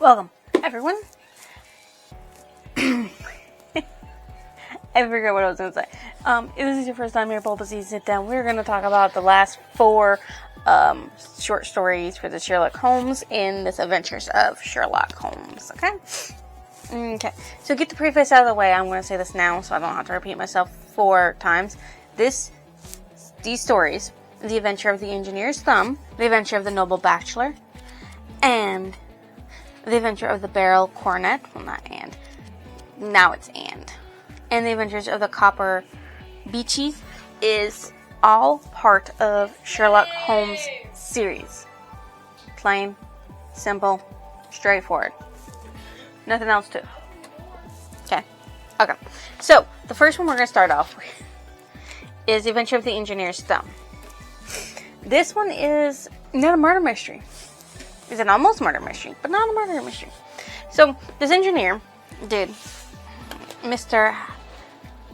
Welcome, everyone. I forgot what I was going to say. If this is your first time here, please sit down. We're going to talk about the last 4 short stories for the Sherlock Holmes in this Adventures of Sherlock Holmes. Okay, so get the preface out of the way. I'm going to say this now so I don't have to repeat myself 4 times. These stories, The Adventure of the Engineer's Thumb, The Adventure of the Noble Bachelor, and The Adventure of the Barrel Cornet. Well, not and. Now it's and. And The Adventures of the Copper Beachies is all part of Sherlock Holmes series. Plain, simple, straightforward. Nothing else to it. Okay. So, the first one we're going to start off with is The Adventure of the Engineer's Thumb. This one is not a murder mystery. It's an almost murder mystery, but not a murder mystery. So, this engineer did Mr.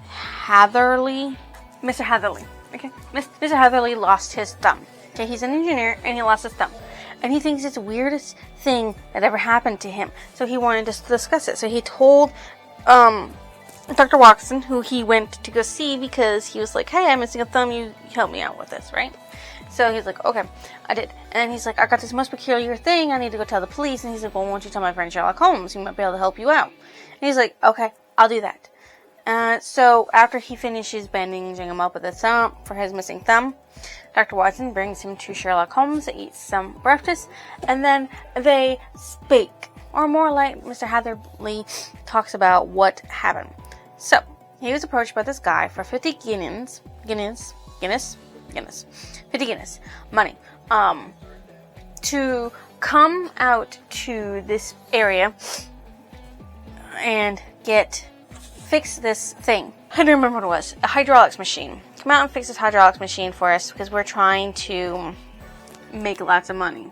Hatherley. Okay? Mr. Hatherley lost his thumb. Okay, he's an engineer and he lost his thumb. And he thinks it's the weirdest thing that ever happened to him. So he wanted to discuss it. So he told Dr. Watson, who he went to go see because he was like, hey, I'm missing a thumb, you help me out with this, right? So he's like, okay, I did. And then he's like, I got this most peculiar thing, I need to go tell the police. And he's like, well, why don't you tell my friend Sherlock Holmes? He might be able to help you out. And he's like, okay, I'll do that. So after he finishes bandaging him up with a thumb for his missing thumb, Dr. Watson brings him to Sherlock Holmes to eat some breakfast, and then they speak, or more like Mr. Hatherley talks about what happened. So, he was approached by this guy for 50 Guineas, 50 Guineas, money, to come out to this area and fix this thing. I don't remember what it was. A hydraulics machine. Come out and fix this hydraulics machine for us because we're trying to make lots of money.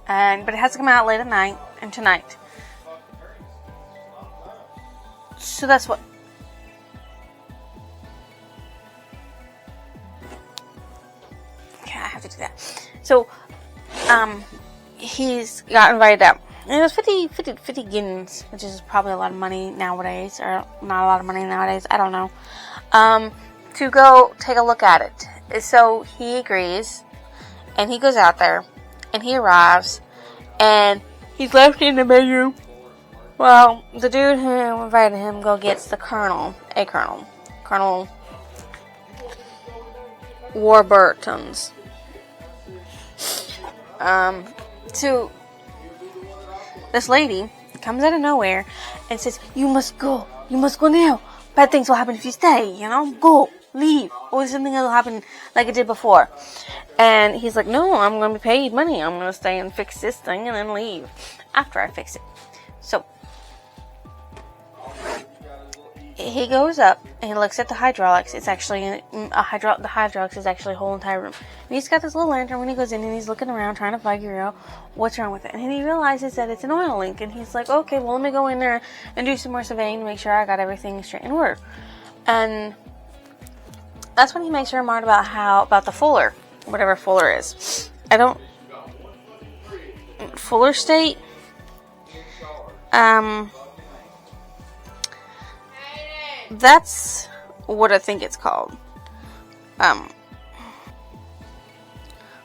But it has to come out late at night and tonight. So that's what. Okay, I have to do that. So, he's got invited out. And it was 50 guineas, which is probably a lot of money nowadays, or not a lot of money nowadays, I don't know, to go take a look at it. So he agrees, and he goes out there, and he arrives, and he's left in the bedroom. Well, the dude who invited him gets the Colonel Warburton's. So this lady comes out of nowhere and says, you must go now. Bad things will happen if you stay, go, leave, or something will happen like it did before. And he's like, no, I'm going to be paid money. I'm going to stay and fix this thing and then leave after I fix it. So he goes up and he looks at the hydraulics. It's actually the hydraulics is actually a whole entire room. And he's got this little lantern when he goes in and he's looking around trying to figure out what's wrong with it. And he realizes that it's an oil leak. And he's like, okay, well, let me go in there and do some more surveying to make sure I got everything straight in order. And that's when he makes a remark about the Fuller, whatever Fuller is. Fuller State. That's what I think it's called.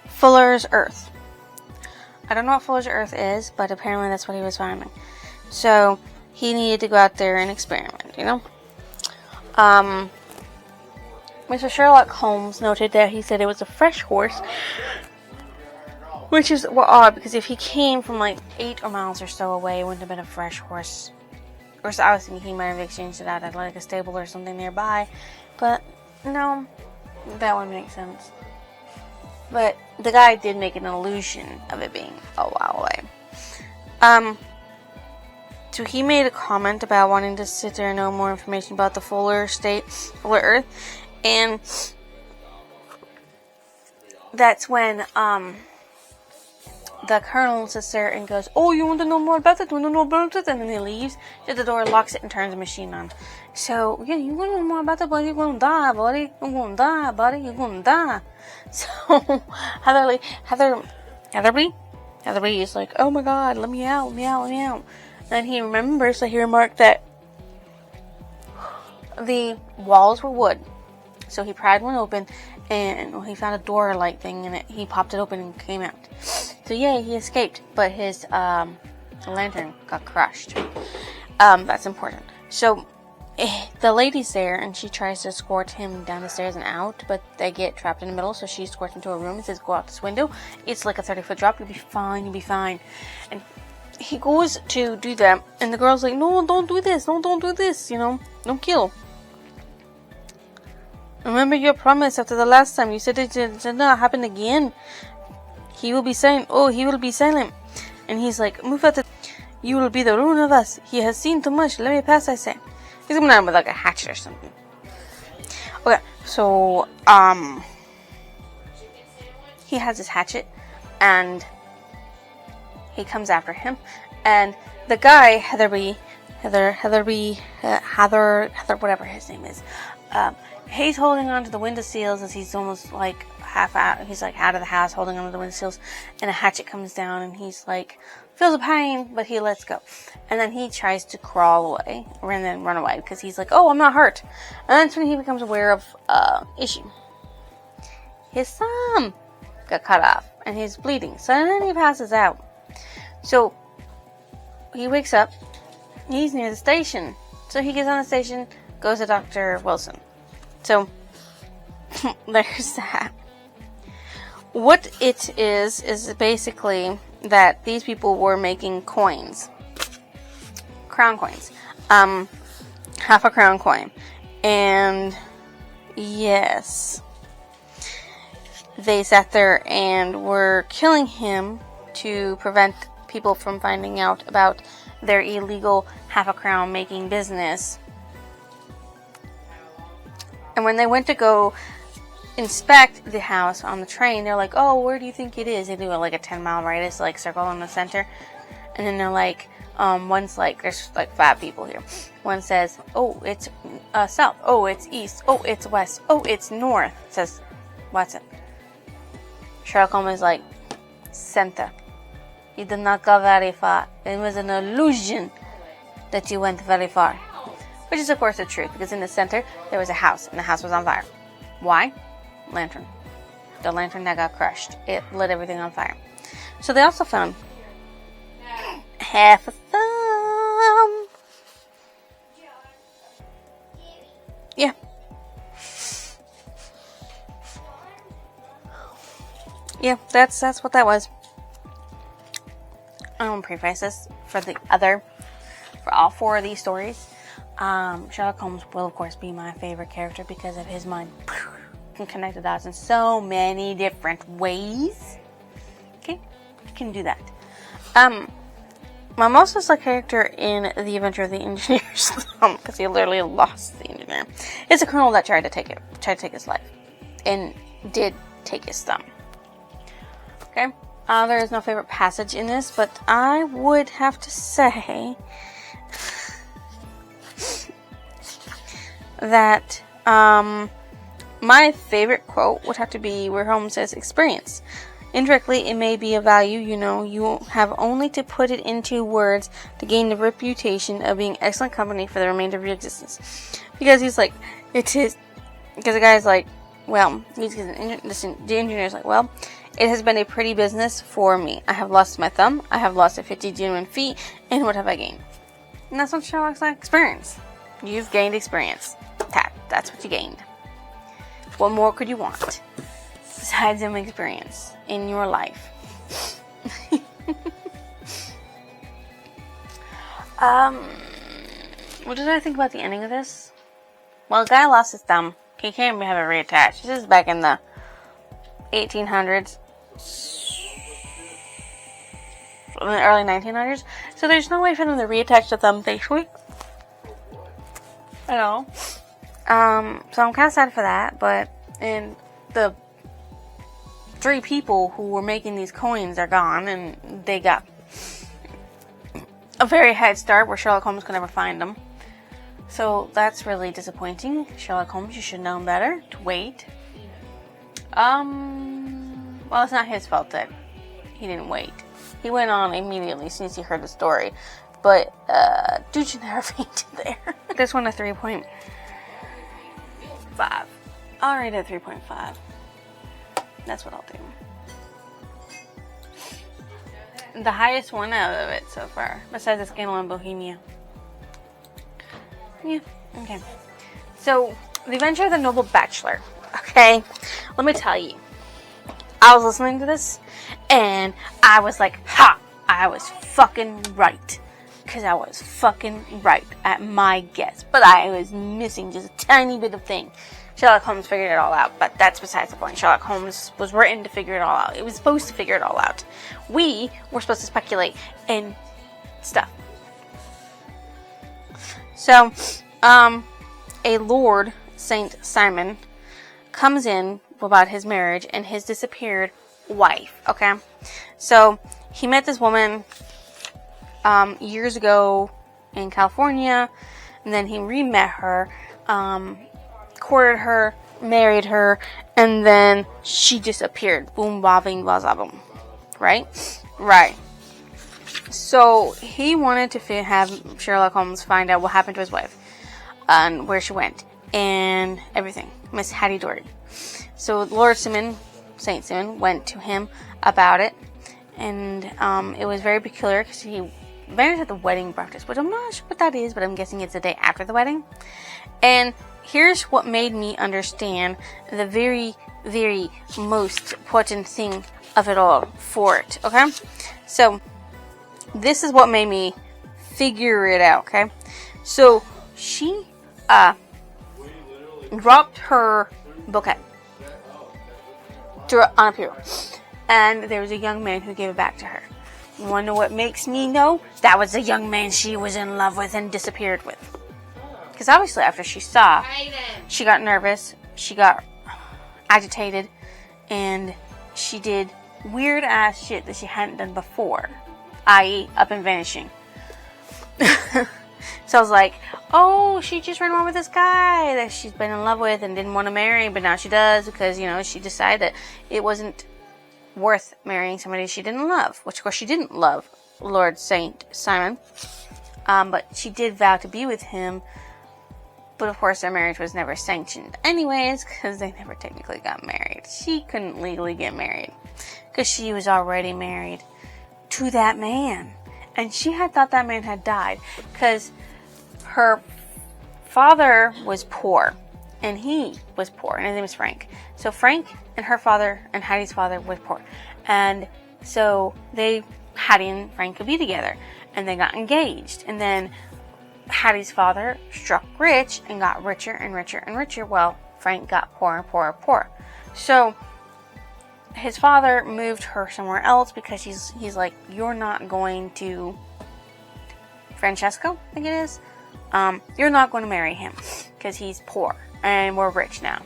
Fuller's Earth. I don't know what Fuller's Earth is, but apparently that's what he was finding. So, he needed to go out there and experiment, Mr. Sherlock Holmes noted that he said it was a fresh horse, which is odd, because if he came from like 8 miles or so away, it wouldn't have been a fresh horse. Or so I was thinking he might have exchanged it out at like a stable or something nearby. But no, that wouldn't make sense. But the guy did make an illusion of it being a while away. So he made a comment about wanting to sit there and know more information about the Fuller Earth. And that's when the Colonel sits there and goes, oh, you want to know more about it? You want to know about it? And then he leaves, shuts the door, locks it, and turns the machine on. So, yeah, you want to know more about it, buddy? You're going to die, buddy. You're going to die, buddy. You're going to die. So, Hatherley Heatherby is like, oh my god, let me out, let me out, let me out. And then he remembers that he remarked that the walls were wood. So he pried one open, and he found a door-like thing in it. He popped it open and came out. So yeah, he escaped, but his lantern got crushed. That's important. So the lady's there, and she tries to escort him down the stairs and out, but they get trapped in the middle, so she escorts him to a room and says, go out this window. It's like a 30-foot drop. You'll be fine. You'll be fine. And he goes to do that, and the girl's like, no, don't do this. No, don't do this. You know, don't kill. Remember your promise after the last time. You said it did not happen again. He will be silent. Oh, he will be silent. And he's like, move out. You will be the ruin of us. He has seen too much. Let me pass, I say. He's coming out with like a hatchet or something. Okay, so, he has his hatchet, and he comes after him. And the guy, Heather, whatever his name is, he's holding on to the window sills as he's almost like half out. He's like out of the house holding on to the window sills, and a hatchet comes down, and he's like, feels the pain, but he lets go. And then he tries to crawl away, and then run away, because he's like, oh, I'm not hurt. And that's when he becomes aware of issue. His thumb got cut off, and he's bleeding. So then he passes out. So he wakes up. He's near the station. So he gets on the station, goes to Dr. Wilson. So there's that. What it is basically that these people were making coins. Crown coins. Half a crown coin. And yes, they sat there and were killing him to prevent people from finding out about their illegal half a crown making business. And when they went to go inspect the house on the train, they're like, oh, where do you think it is? They do like a 10-mile radius, like circle in the center. And then they're like, one's like, there's like 5 people here. One says, oh, it's south. Oh, it's east. Oh, it's west. Oh, it's north. Says Watson. Sherlock Holmes is like, center. You did not go very far. It was an illusion that you went very far. Which is, of course, the truth, because in the center, there was a house, and the house was on fire. Why? Lantern. The lantern that got crushed. It lit everything on fire. So they also found half a thumb. Yeah. Yeah, that's what that was. I won't preface this for all 4 of these stories. Sherlock Holmes will, of course, be my favorite character because of his mind can connect the dots in so many different ways. Okay, you can do that. My most disliked character in The Adventure of the Engineer's Thumb, because he literally lost the engineer, is a colonel that tried to take his life, and did take his thumb. Okay, there is no favorite passage in this, but I would have to say that my favorite quote would have to be where Holmes says, experience. Indirectly, it may be of value, you have only to put it into words to gain the reputation of being excellent company for the remainder of your existence. Because he's like, because the guy's like, well, the engineer's like, well, it has been a pretty business for me. I have lost my thumb, I have lost 50 genuine feet, and what have I gained? And that's what Sherlock's like, experience. You've gained experience. That's what you gained. What more could you want besides some experience in your life? What did I think about the ending of this? Well, the guy lost his thumb. He can't have it reattached. This is back in the 1800s. In the early 1900s. So there's no way for them to reattach the thumb facially. I know. So I'm kind of sad for that, and the 3 people who were making these coins are gone, and they got a very head start where Sherlock Holmes could never find them. So that's really disappointing. Sherlock Holmes, you should know better to wait. Well, it's not his fault that he didn't wait. He went on immediately as soon as he heard the story. But, dude should never fainted there. This one a 3.5. I'll rate it 3.5. That's what I'll do. The highest one out of it so far, besides the Scandal in Bohemia. Yeah, okay. So, The Adventure of the Noble Bachelor. Okay, let me tell you. I was listening to this, and I was like, ha! I was fucking right. Because I was fucking right at my guess. But I was missing just a tiny bit of thing. Sherlock Holmes figured it all out, but that's besides the point. Sherlock Holmes was written to figure it all out. It was supposed to figure it all out. We were supposed to speculate and stuff. So, a Lord Saint Simon comes in about his marriage and his disappeared wife, okay? So, he met this woman years ago in California, and then he re-met her, courted her, married her, and then she disappeared. Boom, bobbing, boom. Right? Right. So, he wanted to have Sherlock Holmes find out what happened to his wife, and where she went, and everything. Miss Hattie Dory. So, Lord Simon, Saint Simon, went to him about it, and it was very peculiar, because he vanished at the wedding breakfast, which I'm not sure what that is, but I'm guessing it's the day after the wedding. And here's what made me understand the very, very most important thing of it all for it, okay? So, this is what made me figure it out, okay? So, she, dropped her bouquet on a pier, and there was a young man who gave it back to her. You wanna know what makes me know? That was the young man she was in love with and disappeared with. Because obviously after she saw, she got nervous, she got agitated, and she did weird ass shit that she hadn't done before. I.e. up and vanishing. So I was like, oh, she just ran away with this guy that she's been in love with and didn't want to marry, but now she does because, you know, she decided that it wasn't worth marrying somebody she didn't love, which of course she didn't love Lord Saint Simon, but she did vow to be with him, but of course their marriage was never sanctioned anyways, because they never technically got married. She couldn't legally get married, because she was already married to that man, and she had thought that man had died, because her father was poor, and he was poor, and his name was Frank. So Frank and her father and Hattie's father was poor. And so Hattie and Frank could be together. And they got engaged. And then Hattie's father struck rich and got richer and richer and richer. Well, Frank got poorer and poorer and poorer. So his father moved her somewhere else because he's like, you're not going to Francesco, I think it is. You're not going to marry him because he's poor. And we're rich now.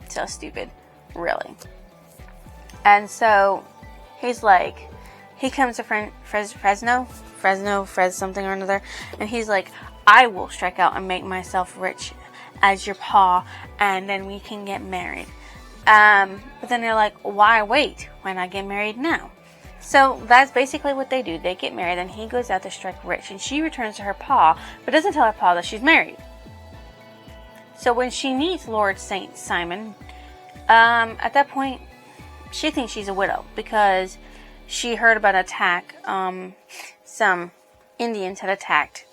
So stupid. Really. And so, he's like, he comes to Fresno something or another, and he's like, I will strike out and make myself rich as your pa, and then we can get married. But then they're like, why wait? Why not get married now? So, that's basically what they do. They get married, and he goes out to strike rich, and she returns to her pa, but doesn't tell her pa that she's married. So when she meets Lord Saint Simon, at that point, she thinks she's a widow because she heard about an attack. Some Indians had attacked,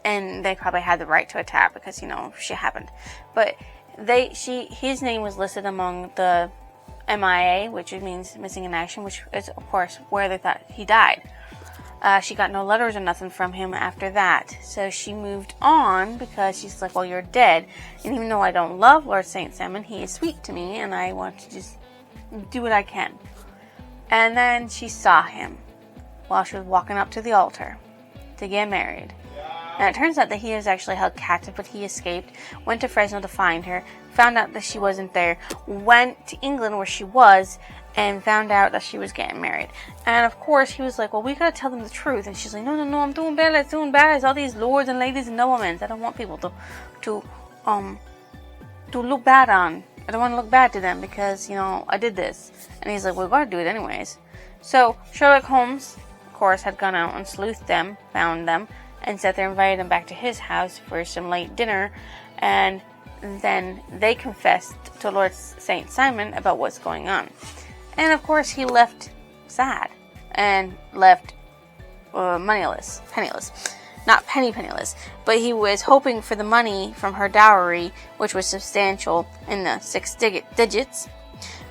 and they probably had the right to attack because, you know, shit happened. But his name was listed among the MIA, which means missing in action, which is, of course, where they thought he died. She got no letters or nothing from him after that. So she moved on because she's like, well, you're dead. And even though I don't love Lord Saint Simon, he is sweet to me and I want to just do what I can. And then she saw him while she was walking up to the altar to get married. And it turns out that he was actually held captive, but he escaped, went to Fresno to find her, found out that she wasn't there, went to England where she was, and found out that she was getting married. And of course, he was like, well, we gotta tell them the truth. And she's like, no, I'm doing bad. It's doing bad. It's all these lords and ladies and noblemen. I don't want people to look bad on. I don't want to look bad to them because, you know, I did this. And he's like, well, we gotta do it anyways. So Sherlock Holmes, of course, had gone out and sleuthed them, found them, and sat there and invited them back to his house for some late dinner. And then they confessed to Lord St. Simon about what's going on. And of course, he left sad and left penniless. Not penniless, but he was hoping for the money from her dowry, which was substantial in the 6 digits,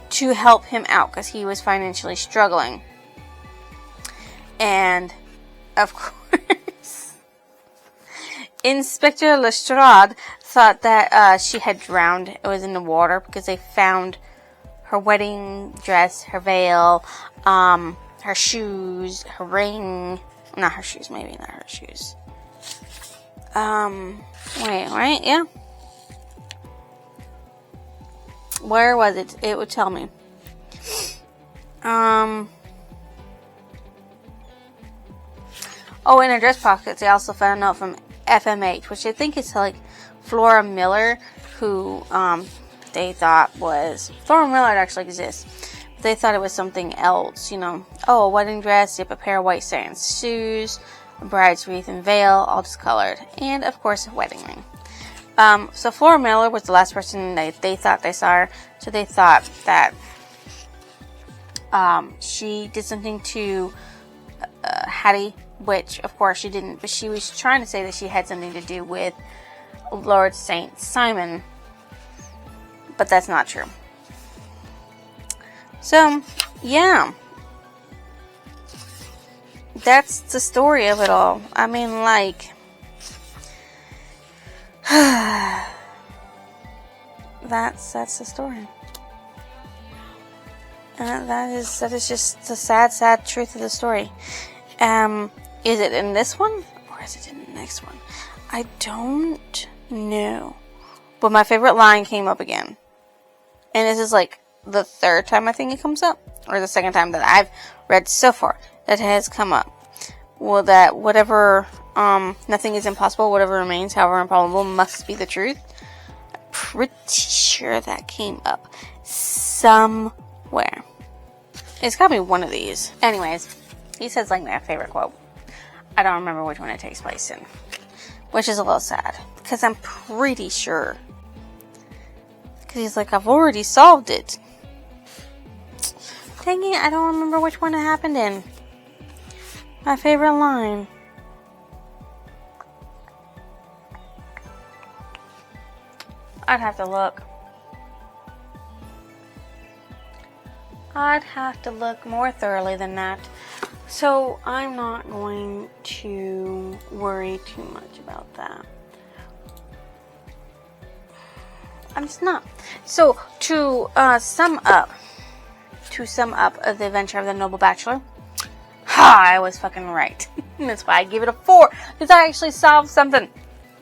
to help him out because he was financially struggling. And, of course, Inspector Lestrade thought that she had drowned. It was in the water because they found her wedding dress, her veil, her shoes, her ring. Not her shoes, maybe not her shoes. Wait, yeah. Where was it? It would tell me. Oh, in her dress pockets, they also found a note from FMH, which I think is like Flora Miller, who, they thought was... Flora Miller actually exists. They thought it was something else, you know. Oh, a wedding dress, yep, a pair of white satin shoes, a bride's wreath and veil, all discolored, and, of course, a wedding ring. So Flora Miller was the last person they thought they saw her, so they thought that she did something to Hattie, which, of course, she didn't, but she was trying to say that she had something to do with Lord St. Simon, but that's not true. So, yeah. That's the story of it all. I mean, like... that's the story. That is just the sad truth of the story. Is it in this one? Or is it in the next one? I don't know. But my favorite line came up again. And this is like the 3rd time I think it comes up. Or the 2nd time that I've read so far that has come up. Well, that whatever, nothing is impossible, whatever remains, however improbable, must be the truth. I'm pretty sure that came up somewhere. It's gotta be one of these. Anyways, he says like my favorite quote. I don't remember which one it takes place in. Which is a little sad. Because I'm pretty sure. Because he's like, I've already solved it. Dang it, I don't remember which one it happened in. My favorite line. I'd have to look. I'd have to look more thoroughly than that. So I'm not going to worry too much about that. I'm just not. So to sum up of the adventure of the Noble Bachelor, I was fucking right. That's why I give it a 4, because I actually solved something.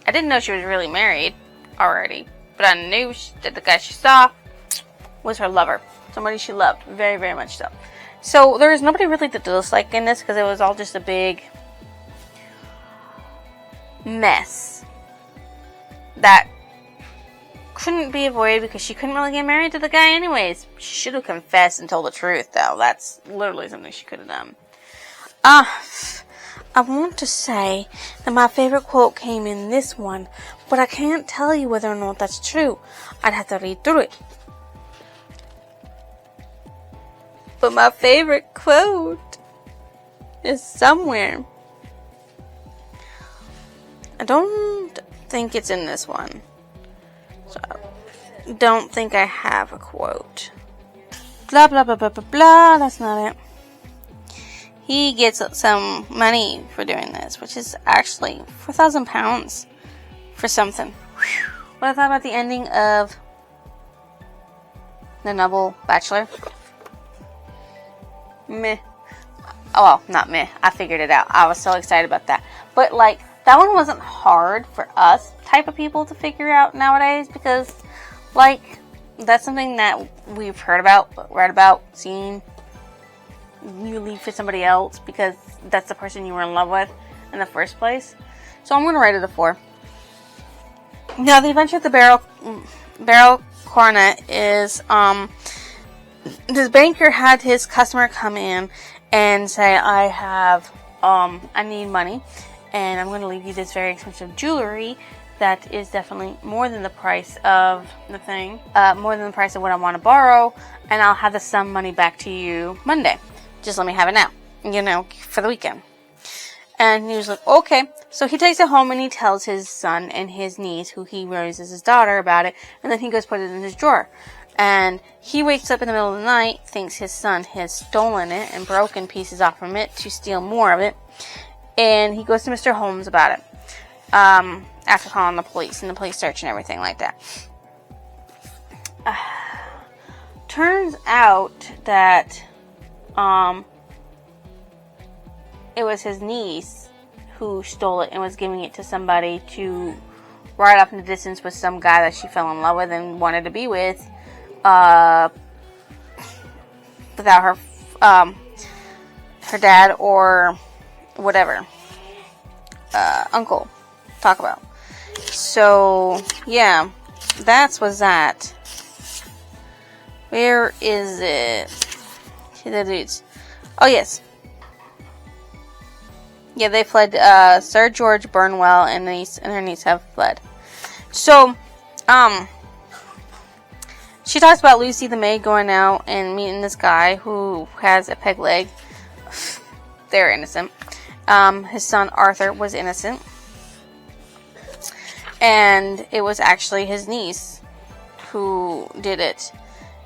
I didn't know she was really married already, but I knew that the guy she saw was her lover. Somebody she loved, very, very much so. So there was nobody really to dislike in this, because it was all just a big mess that couldn't be avoided because she couldn't really get married to the guy anyways. She should have confessed and told the truth, though. That's literally something she could have done. I want to say that my favorite quote came in this one, but I can't tell you whether or not that's true. I'd have to read through it. But my favorite quote is somewhere. I don't think it's in this one. So I don't think I have a quote. Blah, blah, blah, blah, blah, blah. That's not it. He gets some money for doing this, which is actually £4,000 for something. Whew. What I thought about the ending of The Noble Bachelor? Meh. Oh, well, not meh. I figured it out. I was so excited about that. But, like, that one wasn't hard for us type of people to figure out nowadays because, like, that's something that we've heard about, read about, seen. You leave for somebody else because that's the person you were in love with in the first place. So I'm going to rate it a 4. Now, the adventure of the barrel coronet is, this banker had his customer come in and say, I need money, and I'm going to leave you this very expensive jewelry that is definitely more than the price of the thing, more than the price of what I want to borrow, and I'll have the sum money back to you Monday. Just let me have it now, for the weekend. And he was like, okay. So he takes it home and he tells his son and his niece, who he raises his daughter, about it, and then he goes put it in his drawer. And he wakes up in the middle of the night, thinks his son has stolen it and broken pieces off from it to steal more of it, and he goes to Mr. Holmes about it. After calling the police and the police search and everything like that. Turns out that it was his niece who stole it and was giving it to somebody to ride off in the distance with some guy that she fell in love with and wanted to be with, without her dad or whatever uncle talk about. So yeah, that's was that. Where is it? See the dudes. Oh yes. Yeah, they fled. Sir George Burnwell and her niece have fled. So, she talks about Lucy the maid going out and meeting this guy who has a peg leg. They're innocent. His son Arthur was innocent. And it was actually his niece who did it.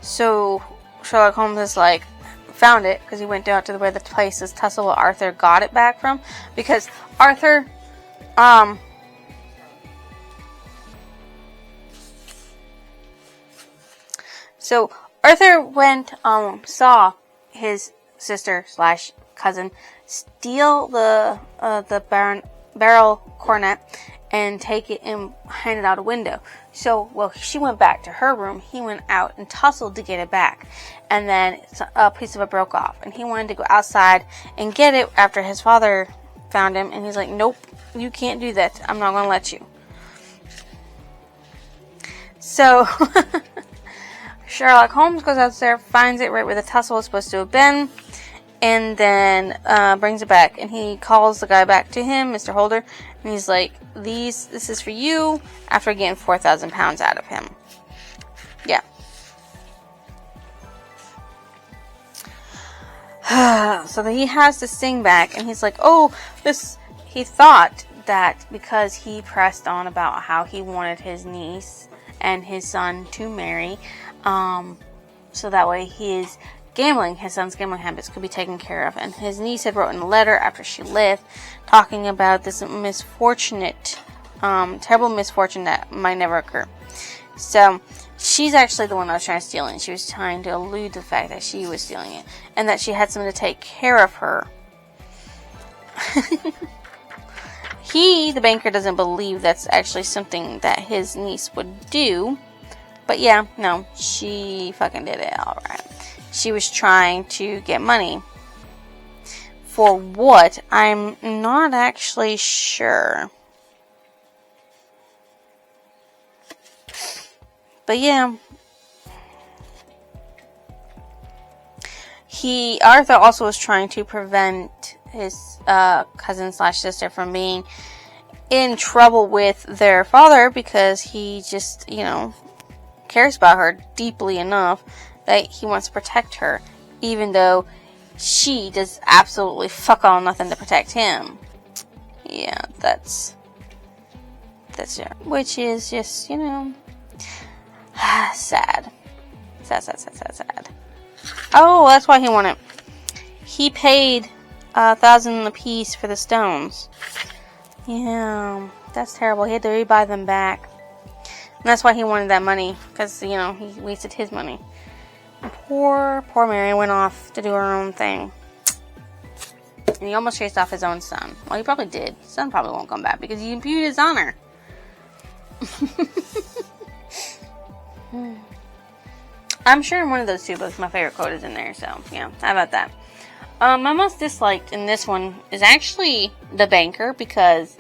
So Sherlock Holmes is like, found it because he went down to where the place is tussle where Arthur got it back from, because Arthur went saw his sister / cousin steal the barrel cornet and take it and hand it out a window. So, she went back to her room. He went out and tussled to get it back. And then a piece of it broke off. And he wanted to go outside and get it after his father found him. And he's like, nope, you can't do that. I'm not going to let you. So, Sherlock Holmes goes out there, finds it right where the tussle was supposed to have been, and then brings it back. And he calls the guy back to him, Mr. Holder, and he's like, this is for you, after getting 4,000 pounds out of him. Yeah. So then he has this thing back, and he's like, he thought that because he pressed on about how he wanted his niece and his son to marry, so that way his son's gambling habits could be taken care of. And his niece had written a letter after she left, talking about this terrible misfortune that might never occur. So, she's actually the one that was trying to steal it. She was trying to allude to the fact that she was stealing it, and that she had someone to take care of her. The banker, doesn't believe that's actually something that his niece would do. But yeah, no, she fucking did it, alright. She was trying to get money. For what? I'm not actually sure. But yeah. Arthur also was trying to prevent his cousin / sister from being in trouble with their father, because he just, cares about her deeply enough that he wants to protect her, even though she does absolutely fuck all nothing to protect him. Yeah, that's it. Which is just, sad. Sad. Oh, that's why he wanted. He paid 1,000 apiece for the stones. Yeah, that's terrible. He had to rebuy them back. And that's why he wanted that money, because, he wasted his money. And poor Mary went off to do her own thing. And he almost chased off his own son. Well, he probably did. His son probably won't come back, because he impugned his honor. I'm sure in one of those two books, my favorite quote is in there, so, yeah, how about that? My most disliked in this one is actually the banker, because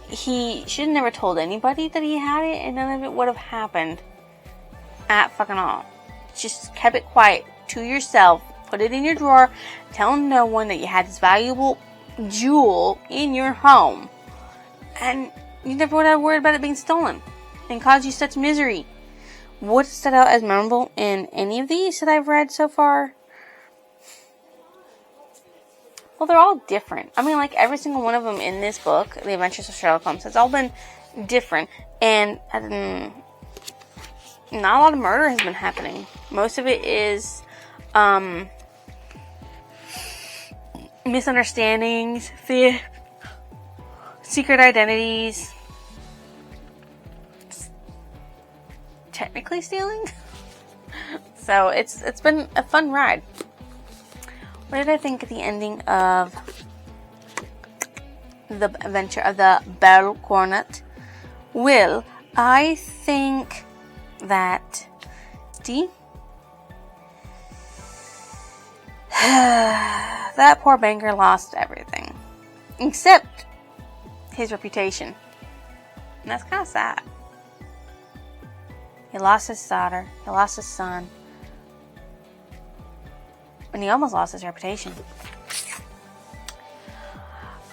he should have never told anybody that he had it, and none of it would have happened at fucking all. Just kept it quiet to yourself, put it in your drawer, tell no one that you had this valuable jewel in your home, and you never would have worried about it being stolen and cause you such misery. What stood out as memorable in any of these that I've read so far? Well, they're all different. I mean, like, every single one of them in this book, The Adventures of Sherlock Holmes, has all been different. And not a lot of murder has been happening. Most of it is misunderstandings, secret identities, technically stealing. So it's been a fun ride. What did I think of the ending of The Adventure of the Bell Cornet? Well, I think that that poor banker lost everything except his reputation, and that's kind of sad. He lost his daughter, he lost his son, and he almost lost his reputation.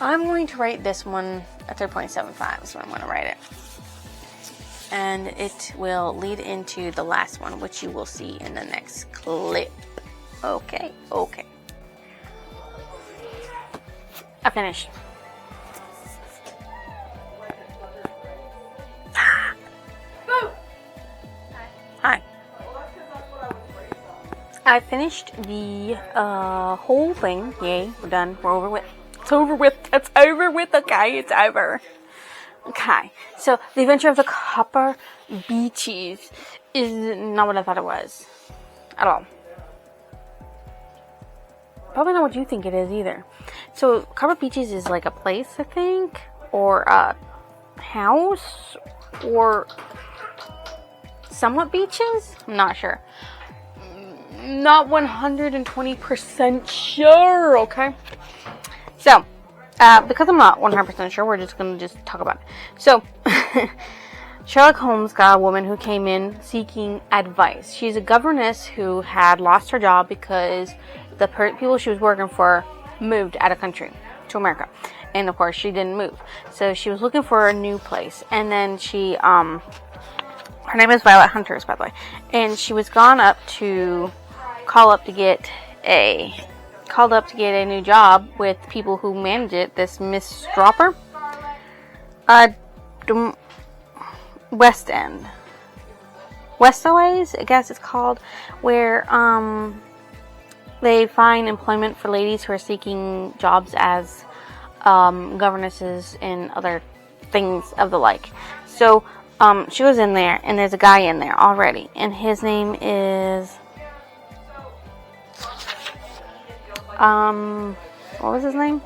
I'm going to rate this one a 3.75 is what I'm going to rate it. And it will lead into the last one, which you will see in the next clip. Okay. I finished. Hi. I finished the whole thing. Yay, we're done. We're over with. It's over with. It's over with. Okay, it's over. Okay, so The Adventure of the Copper Beeches is not what I thought it was. At all. Probably not what you think it is either. So, Copper Beeches is like a place, I think, or a house, or somewhat beaches? I'm not sure. Not 120% sure, okay? So, because I'm not 100% sure, we're just going to talk about it. So, Sherlock Holmes got a woman who came in seeking advice. She's a governess who had lost her job because the people she was working for moved out of country to America. And of course, she didn't move. So, she was looking for a new place. And then she, her name is Violet Hunters, by the way. And she was called up to get a new job with people who manage it. This Miss Stropper, West Oways, I guess it's called, where they find employment for ladies who are seeking jobs as governesses and other things of the like. So she was in there, and there's a guy in there already, and his name is what was his name?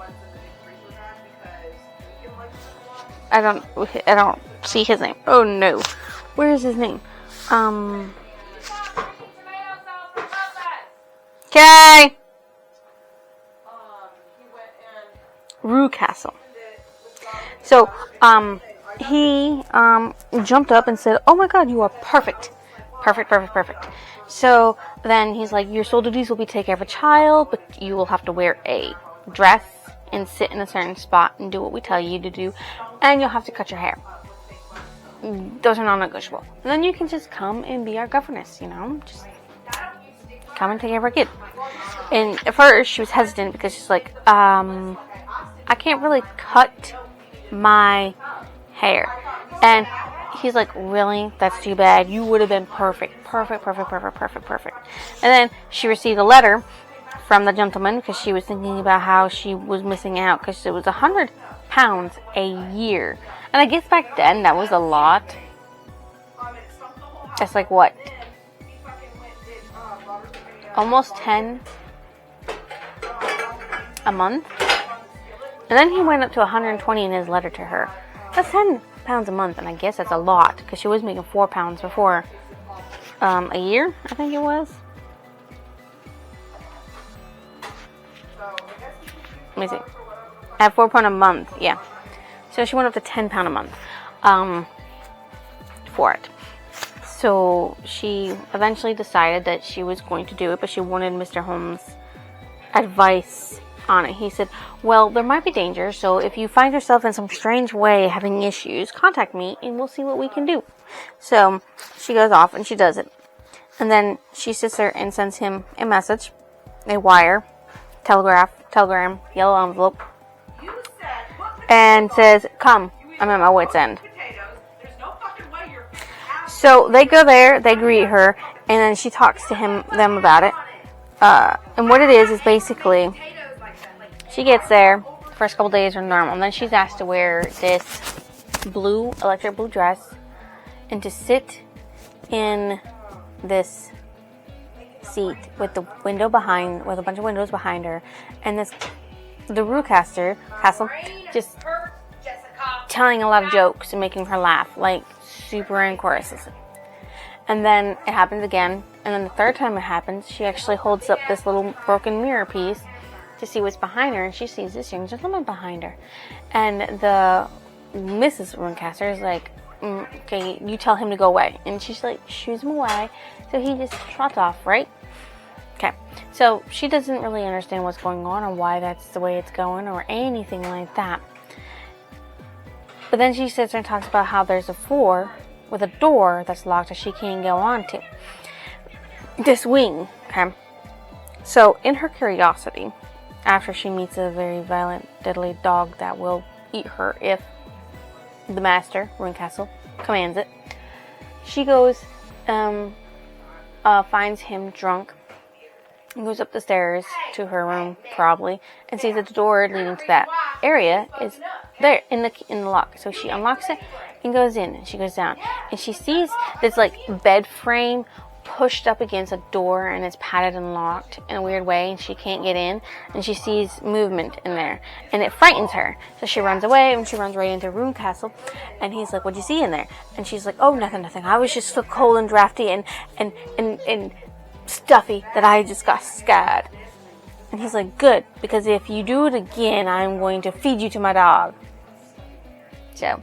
I don't see his name. Oh no. Where is his name? Okay. Rue Castle. So, he jumped up and said, "Oh my God, you are perfect. Perfect. So then he's like, your sole duties will be to take care of a child, but you will have to wear a dress and sit in a certain spot and do what we tell you to do, and you'll have to cut your hair. Those are non-negotiable. And then you can just come and be our governess, just come and take care of our kid." And at first she was hesitant because she's like, I can't really cut my hair. And he's like, really? That's too bad. You would have been perfect. And then she received a letter from the gentleman because she was thinking about how she was missing out because it was £100 a year. And I guess back then that was a lot. That's like what? Almost 10 a month? And then he went up to 120 in his letter to her. That's £10 a month, and I guess that's a lot because she was making £4 before a year, I think it was. Let me see. At £4 a month, yeah. So she went up to £10 a month for it. So she eventually decided that she was going to do it, but she wanted Mr. Holmes advice on it. He said, well, there might be danger, so if you find yourself in some strange way having issues, contact me and we'll see what we can do. So she goes off and she does it. And then she sits there and sends him a message, a wire, telegram, yellow envelope, and says, come, I'm at my wit's end. So they go there, they greet her, and then she talks to them about it. And what it is basically, she gets there, first couple days are normal, and then she's asked to wear this electric blue dress, and to sit in this seat with a bunch of windows behind her, and the Rue Castle just telling a lot of jokes and making her laugh, like super in choruses. And then it happens again, and then the third time it happens, she actually holds up this little broken mirror piece to see what's behind her, and she sees this young gentleman behind her. And the Mrs. Runcaster is like, okay, you tell him to go away. And she's like, shoos him away, so he just trots off, right? Okay, so she doesn't really understand what's going on or why that's the way it's going or anything like that. But then she sits there and talks about how there's a floor with a door that's locked that she can't go onto. This wing, okay? So, in her curiosity, after she meets a very violent, deadly dog that will eat her if the master, Runcastle, commands it, she goes, finds him drunk, and goes up the stairs to her room, probably, and sees that the door leading to that area is there in the lock. So she unlocks it and goes in, and she goes down, and she sees this like bed frame pushed up against a door, and it's padded and locked in a weird way, and she can't get in, and she sees movement in there, and it frightens her. So she runs away, and she runs right into Runcastle, and he's like, "What'd you see in there?" And she's like, "Oh, nothing. I was just so cold and drafty and stuffy that I just got scared." And he's like, "Good, because if you do it again, I'm going to feed you to my dog." So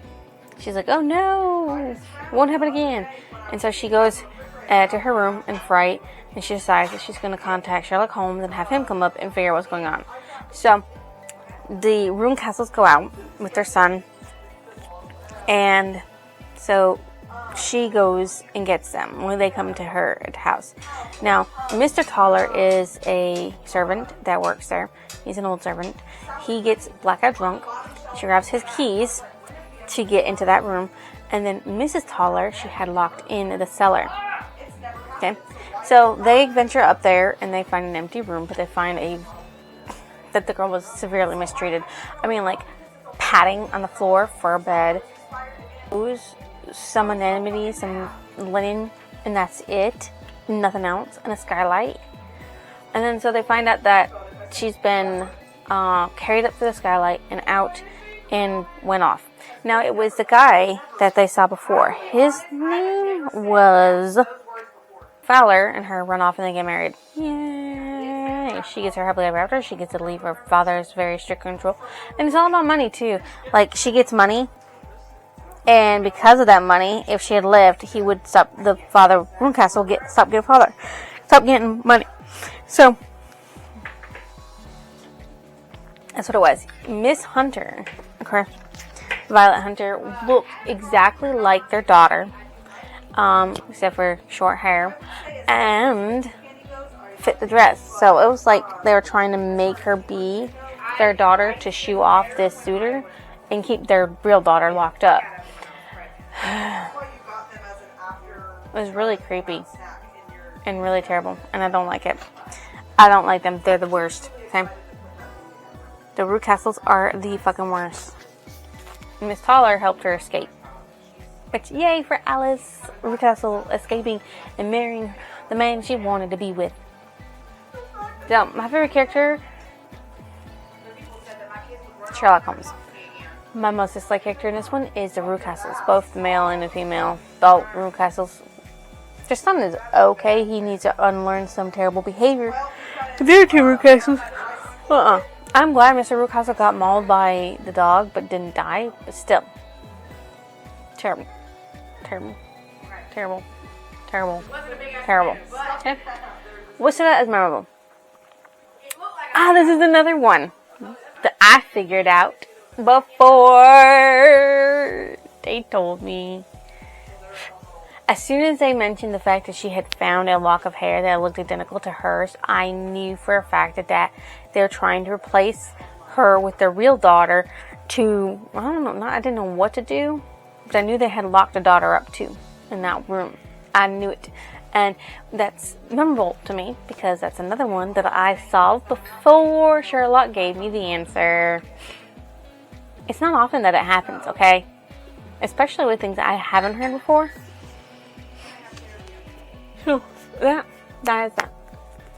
she's like, "Oh no, won't happen again." And so she goes to her room in fright, and she decides that she's going to contact Sherlock Holmes and have him come up and figure out what's going on. So the Runcastles go out with their son, and so she goes and gets them when they come to her at the house. Now, Mr. Toller is a servant that works there. He's an old servant. He gets blackout drunk. She grabs his keys to get into that room, and then Mrs. Toller, she had locked in the cellar. Okay, so they venture up there, and they find an empty room, but they find that the girl was severely mistreated. I mean, like, padding on the floor for a bed, some anemones, some linen, and that's it. Nothing else. And a skylight. And then so they find out that she's been carried up to the skylight and out and went off. Now, it was the guy that they saw before. His name was Fowler, and her run off and they get married. Yay! She gets her happily ever after. She gets to leave her father's very strict control. And it's all about money, too. Like, she gets money. And because of that money, if she had lived, he would stop the father, Runcastle, stop getting money. So, that's what it was. Miss Hunter, okay, Violet Hunter, looked exactly like their daughter, except for short hair, and fit the dress. So it was like they were trying to make her be their daughter to shoo off this suitor and keep their real daughter locked up. It was really creepy and really terrible, and I don't like it. I don't like them. They're the worst. Okay? The Runcastles are the fucking worst. Miss Toller helped her escape. Which, yay for Alice Runcastle escaping and marrying the man she wanted to be with. So, my favorite character, Sherlock Holmes. My most disliked character in this one is the Runcastles, both the male and the female. The Runcastles. Their son is okay. He needs to unlearn some terrible behavior. The other two Runcastles, I'm glad Mr. Runcastle got mauled by the dog, but didn't die. But still, terrible. Okay. What stood out as memorable? This is another one that I figured out before they told me. As soon as they mentioned the fact that she had found a lock of hair that looked identical to hers, I knew for a fact that they're trying to replace her with their real daughter to, I don't know, I didn't know what to do, but I knew they had locked the daughter up too in that room. I knew it. And that's memorable to me because that's another one that I solved before Sherlock gave me the answer. It's not often that it happens, okay? Especially with things I haven't heard before. So, that is that.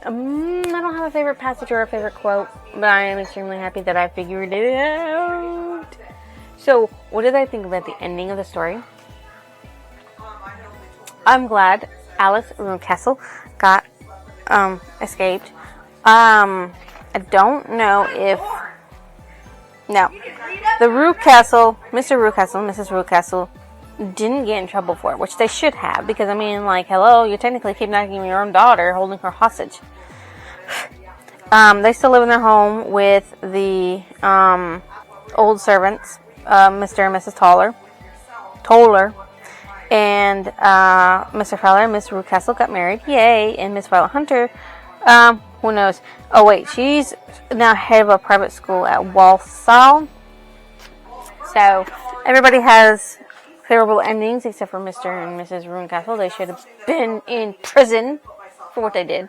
I don't have a favorite passage or a favorite quote, but I am extremely happy that I figured it out. So, what did I think about the ending of the story? I'm glad Alice Runcastle got escaped. I don't know if no, the Runcastle, Mr. Runcastle, Mrs. Runcastle didn't get in trouble for it, which they should have, because I mean, like, hello, you're technically kidnapping your own daughter, holding her hostage. They still live in their home with the old servants, Mr. and Mrs. Toller, and Mr. Fowler and Miss Runcastle got married, yay, and Miss Violet Hunter, who knows? Oh wait, she's now head of a private school at Walsall. So everybody has favorable endings except for Mr. and Mrs. Runcastle. They should have been in prison for what they did,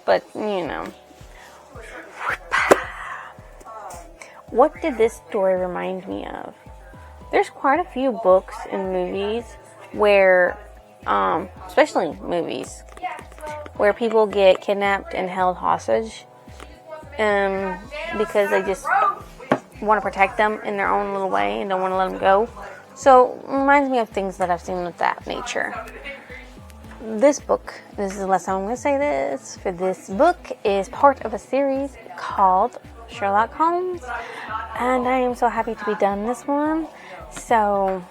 but you know. What did this story remind me of? There's quite a few books and movies where, especially movies, where people get kidnapped and held hostage because they just want to protect them in their own little way and don't want to let them go. So it reminds me of things that I've seen with that nature. This book, this is the last time I'm going to say this, for this book is part of a series called Sherlock Holmes, and I am so happy to be done this one. So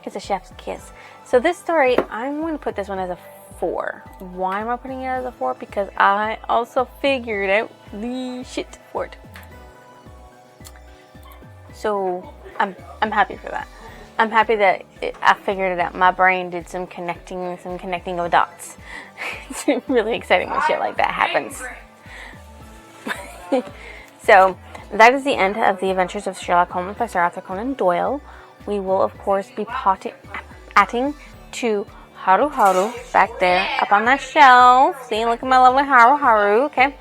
it's a chef's kiss. So this story, I'm going to put this one as a 4. Why am I putting it as a 4? Because I also figured out the shit for it. So I'm happy for that. I'm happy that I figured it out. My brain did some connecting of dots. It's really exciting when shit like that happens. So that is the end of the Adventures of Sherlock Holmes by Sir Arthur Conan Doyle. We will of course be adding to Haru Haru back there up on that shelf. See, look at my lovely Haru Haru. Okay,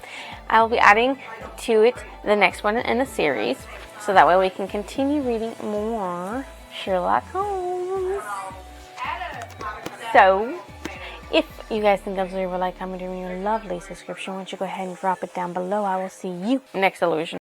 I will be adding to it the next one in the series, so that way we can continue reading more Sherlock Holmes. So, if you guys think that was a like, comment, and your lovely subscription, why don't you go ahead and drop it down below. I will see you next illusion.